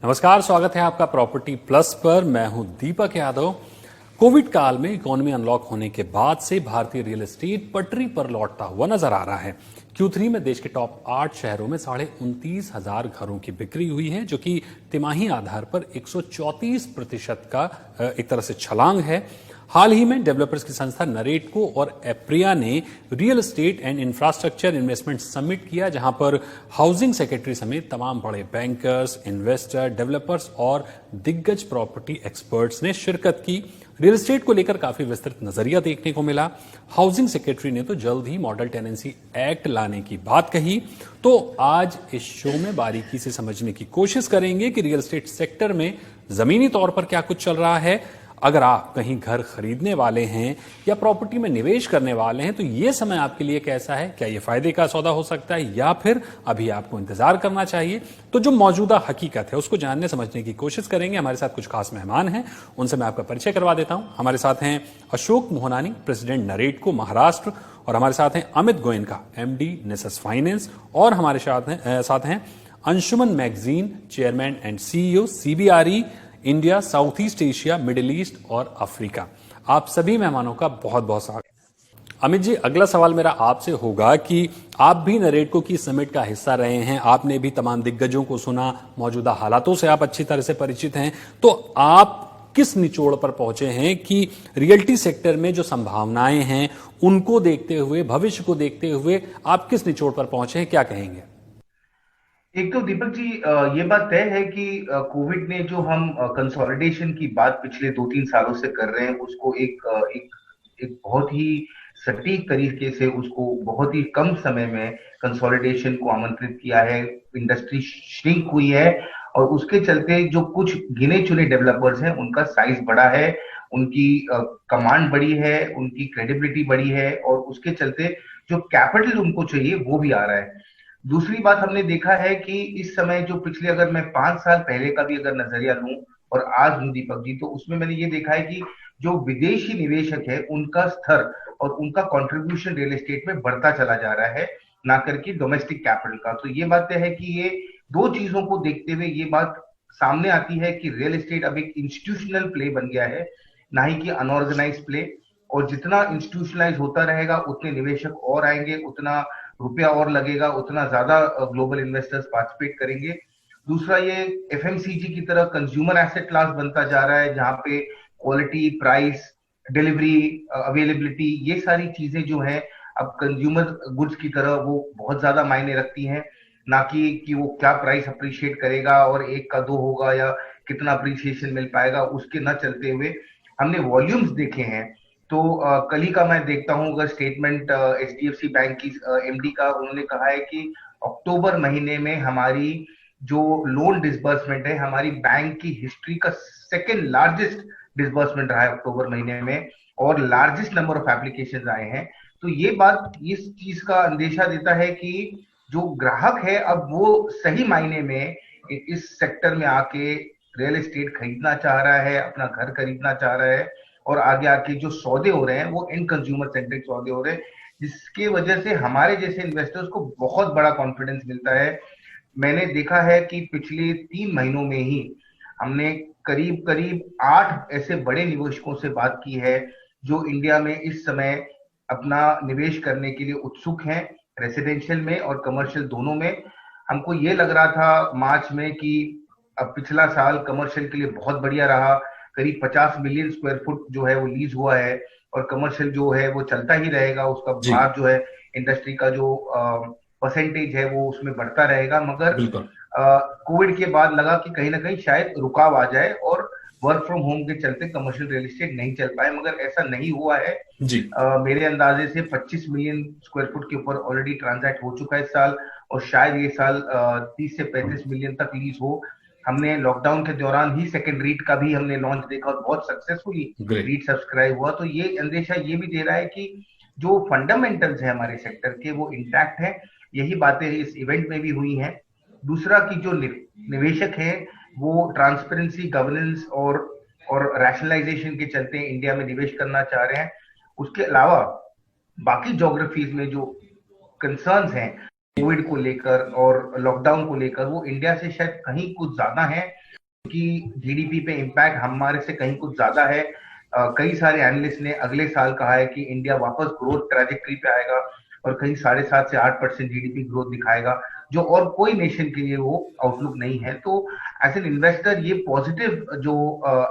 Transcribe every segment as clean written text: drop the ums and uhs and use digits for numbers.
नमस्कार, स्वागत है आपका प्रॉपर्टी प्लस पर। मैं हूं दीपक यादव। कोविड काल में इकोनॉमी अनलॉक होने के बाद से भारतीय रियल एस्टेट पटरी पर लौटता हुआ नजर आ रहा है। Q3 में देश के टॉप 8 शहरों में 29,500 घरों की बिक्री हुई है, जो कि तिमाही आधार पर 134% का एक तरह से छलांग है। हाल ही में डेवलपर्स की संस्था नरेटको और एप्रिया ने real estate and infrastructure investment summit किया, जहां पर हाउसिंग सेक्रेटरी समेत तमाम बड़े बैंकर्स, इन्वेस्टर, डेवलपर्स और दिग्गज प्रॉपर्टी एक्सपर्ट्स ने शिरकत की। रियल एस्टेट को लेकर काफी विस्तृत नजरिया देखने को मिला। हाउसिंग सेक्रेटरी ने तो जल्द ही मॉडल टेनेंसी एक्ट लाने की बात कही। तो आज इस शो में बारीकी से समझने की कोशिश करेंगे कि रियल एस्टेट सेक्टर में जमीनी तौर पर क्या कुछ चल रहा है। अगर आप कहीं घर खरीदने वाले हैं या प्रॉपर्टी में निवेश करने वाले हैं तो यह समय आपके लिए कैसा है? क्या यह फायदे का सौदा हो सकता है या फिर अभी आपको इंतजार करना चाहिए? तो जो मौजूदा हकीकत है उसको जानने समझने की कोशिश करेंगे। हमारे साथ कुछ खास मेहमान हैं, उनसे मैं आपका परिचय करवा देता हूं। हमारे साथ हैं अशोक मोहनानी, प्रेसिडेंट नरेटको महाराष्ट्र, और हमारे साथ हैं अमित गोयनका, MD नेसेस फाइनेंस, और हमारे साथ हैं Anshuman magazine chairman and CEO CBRE India, south east Asia, middle east और अफ्रीका। आप सभी मेहमानों का बहुत बहुत स्वागत। अमित जी, अगला सवाल मेरा आपसे होगा कि आप भी नरेटको की समिट का हिस्सा रहे हैं, आपने भी तमाम दिग्गजों को सुना, मौजूदा हालातों से आप अच्छी तरह से परिचित हैं, तो आप किस निचोड़ पर पहुंचे हैं कि रियल्टी सेक्टर में जो संभावनाएं हैं उनको देखते हुए, भविष्य को देखते हुए आप किस निचोड़ पर पहुंचे हैं, क्या कहेंगे? एक तो दीपक जी, ये बात तय है कि कोविड ने जो हम कंसोलिडेशन की बात पिछले 2-3 सालों से कर रहे हैं उसको एक बहुत ही सटीक तरीके से, उसको बहुत ही कम समय में कंसोलिडेशन को आमंत्रित किया है। इंडस्ट्री श्रिंक हुई है और उसके चलते जो कुछ गिने चुने डेवलपर्स हैं उनका साइज बड़ा है, उनकी कमांड बड़ी है, उनकी क्रेडिबिलिटी बड़ी है, और उसके चलते जो कैपिटल उनको चाहिए वो भी आ रहा है। दूसरी बात हमने देखा है कि इस समय जो पिछले, अगर मैं 5 साल पहले का भी अगर नजरिया लूं और आज लूं दीपक जी, तो उसमें मैंने ये देखा है कि जो विदेशी निवेशक है उनका स्तर और उनका कंट्रीब्यूशन रियल एस्टेट में बढ़ता चला जा रहा है, ना करके डोमेस्टिक कैपिटल का। तो ये बात है कि ये दो चीजों को देखते हुए ये बात सामने आती है कि रियल एस्टेट अब एक इंस्टीट्यूशनल प्ले बन गया है, ना ही कि अनऑर्गेनाइज प्ले। और जितना इंस्टीट्यूशनलाइज होता रहेगा उतने निवेशक और आएंगे, उतना रुपया और लगेगा, उतना ज्यादा ग्लोबल इन्वेस्टर्स पार्टिसिपेट करेंगे। दूसरा, ये FMCG की तरह कंज्यूमर एसेट क्लास बनता जा रहा है, जहां पे क्वालिटी, प्राइस, डिलीवरी, अवेलेबिलिटी, ये सारी चीजें जो है अब कंज्यूमर गुड्स की तरह वो बहुत ज्यादा मायने रखती हैं, ना कि वो क्या प्राइस अप्रिशिएट करेगा और एक का दो होगा या कितना अप्रिसिएशन मिल पाएगा, उसके न चलते हुए हमने वॉल्यूम्स देखे हैं। तो कल ही का मैं देखता हूं अगर स्टेटमेंट HDFC बैंक की MD का, उन्होंने कहा है कि अक्टूबर महीने में हमारी जो लोन डिसबर्समेंट है, हमारी बैंक की हिस्ट्री का सेकेंड लार्जेस्ट डिसबर्समेंट रहा है अक्टूबर महीने में, और लार्जेस्ट नंबर ऑफ एप्लीकेशन आए हैं। तो ये बात इस चीज का अंदेशा देता है कि जो ग्राहक है अब वो सही मायने में इस सेक्टर में आके रियल एस्टेट खरीदना चाह रहा है, अपना घर खरीदना चाह रहा है, और आगे आके जो सौदे हो रहे हैं वो एंड कंज्यूमर सेंट्रिक सौदे हो रहे हैं, जिसके वजह से हमारे जैसे इन्वेस्टर्स को बहुत बड़ा कॉन्फिडेंस मिलता है। मैंने देखा है कि पिछले 3 महीनों में ही हमने करीब करीब 8 ऐसे बड़े निवेशकों से बात की है जो इंडिया में इस समय अपना निवेश करने के लिए उत्सुक हैं, रेसिडेंशियल में और कमर्शियल दोनों में। हमको ये लग रहा था मार्च में कि अब पिछला साल कमर्शियल के लिए बहुत बढ़िया रहा, करीब 50 मिलियन स्क्वायर फुट जो है वो लीज हुआ है, और कमर्शियल जो है वो चलता ही रहेगा, उसका भाग जो है इंडस्ट्री का जो परसेंटेज है वो उसमें बढ़ता रहेगा। मगर कोविड के बाद लगा कि कहीं ना कहीं शायद रुकाव आ जाए और वर्क फ्रॉम होम के चलते कमर्शियल रियल एस्टेट नहीं चल पाए, मगर ऐसा नहीं हुआ है जी। मेरे अंदाजे से 25 मिलियन स्क्वायर फुट के ऊपर ऑलरेडी ट्रांजैक्ट हो चुका है इस साल, और शायद ये साल 30 से 35 मिलियन तक लीज हो। हमने लॉकडाउन के दौरान ही सेकंड रीट का भी हमने लॉन्च देखा और बहुत सक्सेसफुली रीट सब्सक्राइब हुआ। तो ये अंदेशा ये भी दे रहा है कि जो फंडामेंटल्स है हमारे सेक्टर के वो इंटैक्ट है। यही बातें इस इवेंट में भी हुई हैं। दूसरा कि जो निवेशक है वो ट्रांसपेरेंसी, गवर्नेंस और रैशनलाइजेशन के चलते इंडिया में निवेश करना चाह रहे हैं। उसके अलावा बाकी ज्योग्राफीज में जो कंसर्न्स हैं कोविड को लेकर और लॉकडाउन को लेकर, वो इंडिया से शायद कहीं कुछ ज्यादा है। की जीडीपी पे इम्पैक्ट हमारे से कहीं कुछ ज्यादा है। कई सारे एनालिस्ट ने अगले साल कहा है कि इंडिया वापस ग्रोथ ट्रैजेक्टरी पे आएगा और कहीं 7.5 से 8% जीडीपी ग्रोथ दिखाएगा, जो और कोई नेशन के लिए वो आउटलुक नहीं है। तो एज एन इन्वेस्टर ये पॉजिटिव जो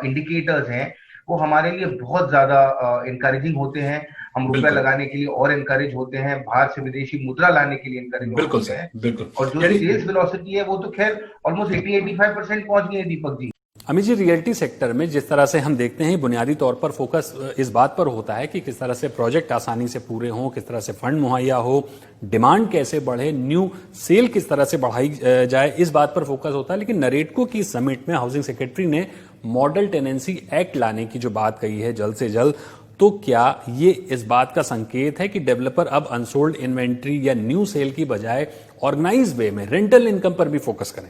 इंडिकेटर्स हैं वो हमारे लिए बहुत ज्यादा इंकरेजिंग होते हैं। हम रुपया बिल्कुल लगाने के लिए और इंकरेज होते हैं, बाहर से विदेशी मुद्रा लाने के लिए इंकरेज और बिल्कुल होते सर, हैं। बिल्कुल। और जो यानी सेल्स वेलोसिटी है वो तो खैर ऑलमोस्ट 80-85% पहुंच गई है दीपक जी। अमित जी, रियल्टी सेक्टर में जिस तरह से हम देखते हैं बुनियादी तौर पर फोकस इस बात पर होता है कि किस तरह से प्रोजेक्ट आसानी से पूरे हों, किस तरह से फंड मुहैया हो, डिमांड कैसे बढ़े, न्यू सेल किस तरह से बढ़ाई जाए, इस बात पर फोकस होता है। लेकिन नरेटको की समिट में हाउसिंग सेक्रेटरी ने मॉडल टेनेंसी एक्ट लाने की जो बात कही है जल्द से जल्द, तो क्या ये इस बात का संकेत है कि डेवलपर अब अनसोल्ड इन्वेंट्री या न्यू सेल की बजाय ऑर्गेनाइज वे में रेंटल इनकम पर भी फोकस करें?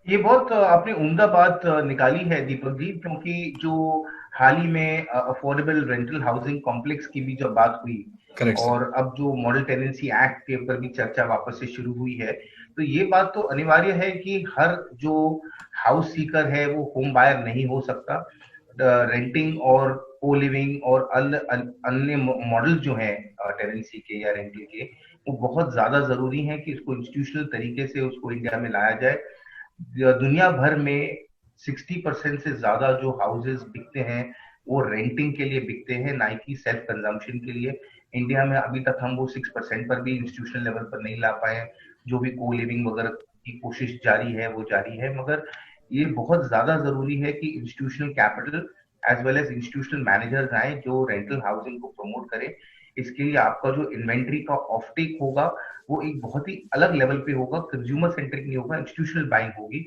ये बहुत आपने उम्दा बात निकाली है दीपक जी, क्योंकि जो हाल ही में अफोर्डेबल रेंटल हाउसिंग कॉम्प्लेक्स की भी जब बात हुई करेक्ट सर। और अब जो मॉडल टेनेंसी एक्ट के ऊपर भी चर्चा वापस से शुरू हुई है, तो ये बात तो अनिवार्य है कि हर जो हाउस सीकर है वो होम बायर नहीं हो सकता। रेंटिंग और को लिविंग और अन्य मॉडल जो हैं टेनेंसी के या रेंटल के, वो बहुत ज्यादा जरूरी है कि इसको इंस्टीट्यूशनल तरीके से उसको इंडिया में लाया जाए। दुनिया भर में 60% से ज्यादा जो हाउसेस बिकते हैं वो रेंटिंग के लिए बिकते हैं, ना कि सेल्फ कंजम्पशन के लिए। इंडिया में अभी तक हम वो 6% पर भी इंस्टीट्यूशनल लेवल पर नहीं ला पाए। जो भी को लिविंग वगैरह की कोशिश जारी है वो जारी है, मगर ये बहुत ज्यादा जरूरी है कि institutional capital as well as institutional managers आए जो रेंटल हाउसिंग को प्रमोट करें। इसके लिए आपका जो इन्वेंट्री का ऑफटेक होगा वो एक बहुत ही अलग लेवल पे होगा, कंज्यूमर सेंट्रिक नहीं होगा, इंस्टीट्यूशनल बाइंग होगी।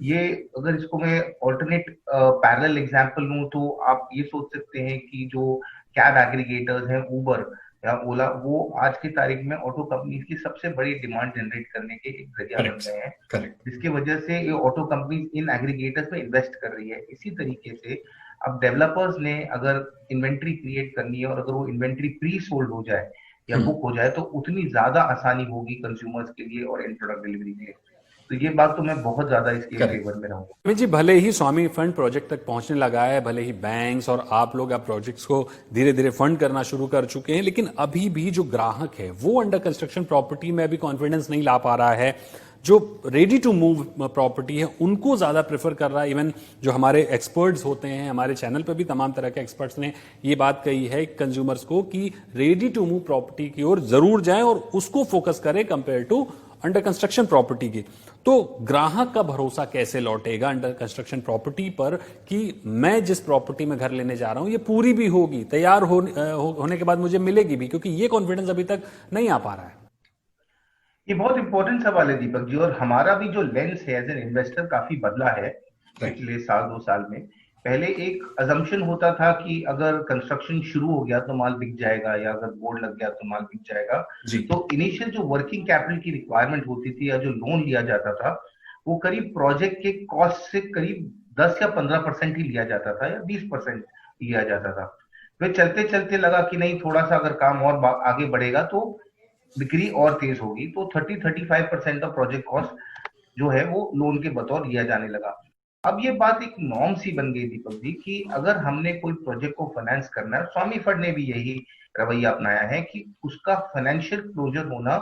ये अगर इसको मैं ऑल्टरनेट पैरेलल एग्जांपल लूं तो आप ये सोच सकते हैं कि जो कैब एग्रीगेटर्स हैं, उबर या ओला, वो आज की तारीख में ऑटो कंपनीज की सबसे बड़ी डिमांड जनरेट करने के एक जरिया बन करेक्ट गए हैं, करेक्ट। जिसकी वजह से ये ऑटो कंपनीज इन एग्रीगेटर्स में इन्वेस्ट कर रही है। इसी तरीके से अब डेवलपर्स ने अगर इन्वेंट्री क्रिएट करनी है और अगर वो इन्वेंट्री प्री सोल्ड हो जाए या बुक हो जाए तो उतनी ज्यादा आसानी होगी कंज्यूमर्स के लिए और एंड प्रोडक्ट डिलीवरी के लिए। तो ये बात तो मैं बहुत ज्यादा इसके करेक्ट। फेवर में रहूंगा। अमित जी, भले ही स्वामी फंड प्रोजेक्ट तक पहुंचने लगा है, भले ही बैंक्स और आप लोग अब प्रोजेक्ट्स को धीरे धीरे फंड करना शुरू कर चुके हैं, लेकिन अभी भी जो ग्राहक है वो अंडर कंस्ट्रक्शन प्रॉपर्टी में अभी कॉन्फिडेंस नहीं ला पा रहा है। जो रेडी टू मूव प्रॉपर्टी है उनको ज्यादा प्रेफर कर रहा है। इवन जो हमारे एक्सपर्ट्स होते हैं, हमारे चैनल पर भी तमाम तरह के एक्सपर्ट्स ने ये बात कही है कंज्यूमर्स को कि रेडी टू मूव प्रॉपर्टी की ओर जरूर जाएं और उसको फोकस करें compare to under construction property की। तो ग्राहक का भरोसा कैसे लौटेगा अंडर कंस्ट्रक्शन प्रॉपर्टी पर कि मैं जिस प्रॉपर्टी में घर लेने जा रहा हूं ये पूरी भी होगी, तैयार होने के बाद मुझे मिलेगी भी, क्योंकि ये कॉन्फिडेंस अभी तक नहीं आ पा रहा है। ये बहुत इंपॉर्टेंट सवाल है दीपक जी, और हमारा भी जो लेंस है एज एन इन्वेस्टर काफी बदला है राइट। पिछले साल 2 साल में। पहले एक अजम्पशन होता था कि अगर कंस्ट्रक्शन शुरू हो गया तो माल बिक जाएगा, या अगर बोर्ड लग गया तो माल बिक जाएगा। जी। तो इनिशियल जो वर्किंग कैपिटल की रिक्वायरमेंट होती थी या जो लोन लिया जाता था वो करीब प्रोजेक्ट के कॉस्ट से करीब 10 या 15% ही लिया जाता था या 20% लिया जाता था। फिर चलते चलते लगा कि नहीं, थोड़ा सा अगर काम और आगे बढ़ेगा तो बिक्री और तेज होगी, तो 30-35% ऑफ प्रोजेक्ट कॉस्ट जो है वो लोन के बतौर लिया जाने लगा। अब ये बात एक नॉर्म सी बन गई दीपक जी कि अगर हमने कोई प्रोजेक्ट को फाइनेंस करना है, स्वामी फंड ने भी यही रवैया अपनाया है कि उसका फाइनेंशियल क्लोजर होना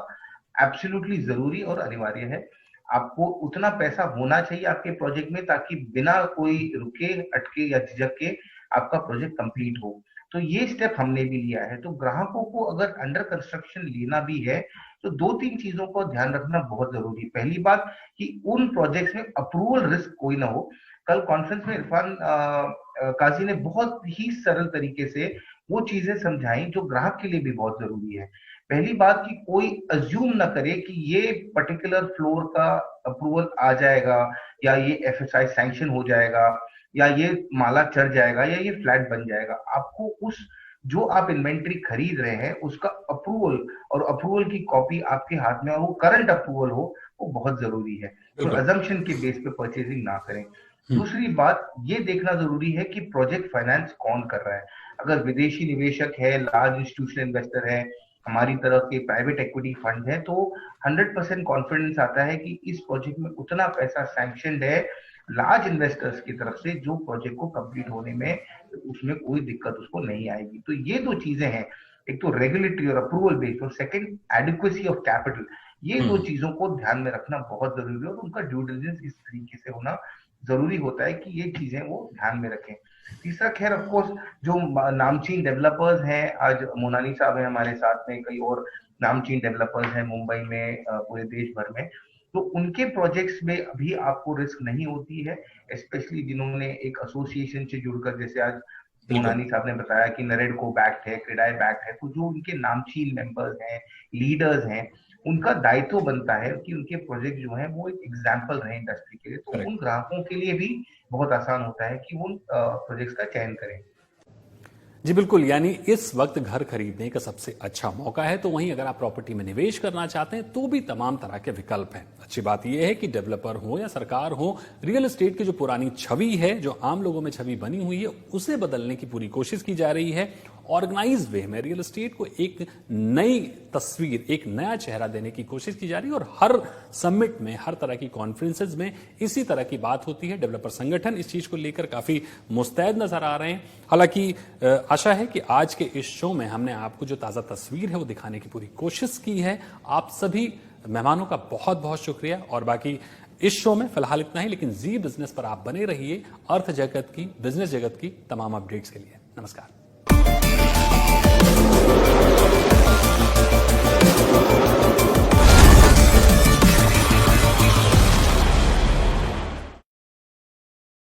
एब्सोल्युटली जरूरी और अनिवार्य है। आपको उतना पैसा होना चाहिए आपके प्रोजेक्ट में ताकि बिना कोई रुके, अटके या झिझक के आपका प्रोजेक्ट कंप्लीट हो। तो ये स्टेप हमने भी लिया है। तो ग्राहकों को अगर अंडर कंस्ट्रक्शन लेना भी है तो 2-3 चीजों को ध्यान रखना बहुत जरूरी है। पहली बात कि उन प्रोजेक्ट्स में अप्रूवल रिस्क कोई ना हो। कल कॉन्फ्रेंस में इरफान काजी ने बहुत ही सरल तरीके से वो चीजें समझाई जो ग्राहक के लिए भी बहुत जरूरी है। पहली बात कि कोई अज्यूम ना करे कि ये पर्टिकुलर फ्लोर का अप्रूवल आ जाएगा या ये एफएसआई सैंक्शन हो जाएगा या ये माला चढ़ जाएगा या ये फ्लैट बन जाएगा। आपको उस जो आप इन्वेंट्री खरीद रहे हैं उसका अप्रूवल और अप्रूवल की कॉपी आपके हाथ में और वो करंट अप्रूवल हो, वो बहुत जरूरी है। तो अजम्पशन के बेस पे परचेजिंग ना करें। दूसरी बात ये देखना जरूरी है कि प्रोजेक्ट फाइनेंस कौन कर रहा है। अगर विदेशी निवेशक है, लार्ज इंस्टीट्यूशनल इन्वेस्टर है, हमारी तरह के प्राइवेट इक्विटी फंड है, तो 100% कॉन्फिडेंस आता है कि इस प्रोजेक्ट में उतना पैसा सैंक्शनड है लार्ज इन्वेस्टर्स की तरफ से जो प्रोजेक्ट को कंप्लीट होने में उसमें कोई दिक्कत उसको नहीं आएगी। तो ये दो चीजें हैं, एक तो रेगुलेटरी और अप्रूवल बेस्ड, और सेकंड एडिक्वेसी ऑफ कैपिटल। ये दो चीजों को ध्यान में रखना बहुत जरूरी है और उनका ड्यू डिलिजेंस इस तरीके से होना जरूरी होता है कि ये चीजें वो ध्यान में रखें। तीसरा, खैर ऑफ कोर्स जो नामचीन डेवलपर्स हैं, आज मोनाली साहब हैं हमारे साथ में, कई और नामचीन डेवलपर्स हैं मुंबई में, पूरे देश भर में, तो उनके प्रोजेक्ट्स में अभी आपको रिस्क नहीं होती है, स्पेशली जिन्होंने एक एसोसिएशन से जुड़कर, जैसे आज मोनाली साहब ने बताया कि नरेडको बैक्ट है, क्रेडाई बैक्ट है, तो जो उनके नामचीन मेंबर्स हैं, लीडर्स हैं, उनका दायित्व बनता है कि उनके प्रोजेक्ट जो है वो एक एग्जाम्पल रहे इंडस्ट्री के लिए। तो उन ग्राहकों के लिए भी बहुत आसान होता है कि वो उन प्रोजेक्ट्स का चयन करें। जी बिल्कुल, यानी इस वक्त घर खरीदने का सबसे अच्छा मौका है। तो वहीं अगर आप प्रॉपर्टी में निवेश करना चाहते हैं तो भी तमाम तरह के विकल्प हैं। अच्छी बात यह है कि डेवलपर हो या सरकार हो, रियल एस्टेट की जो पुरानी छवि है, जो आम लोगों में छवि बनी हुई है, उसे बदलने की पूरी कोशिश की जा रही है। ऑर्गेनाइज वे में रियल एस्टेट को एक नई तस्वीर, एक नया चेहरा देने की कोशिश की जा रही है और हर समिट में, हर तरह की कॉन्फ्रेंसेज में इसी तरह की बात होती है। डेवलपर संगठन इस चीज को लेकर काफी मुस्तैद नजर आ रहे हैं। हालांकि आशा है कि आज के इस शो में हमने आपको जो ताजा तस्वीर है वो दिखाने की पूरी कोशिश की है। आप सभी मेहमानों का बहुत बहुत शुक्रिया। और बाकी इस शो में फिलहाल इतना ही, लेकिन जी बिजनेस पर आप बने रहिए अर्थ जगत की, बिजनेस जगत की तमाम अपडेट्स के लिए। नमस्कार।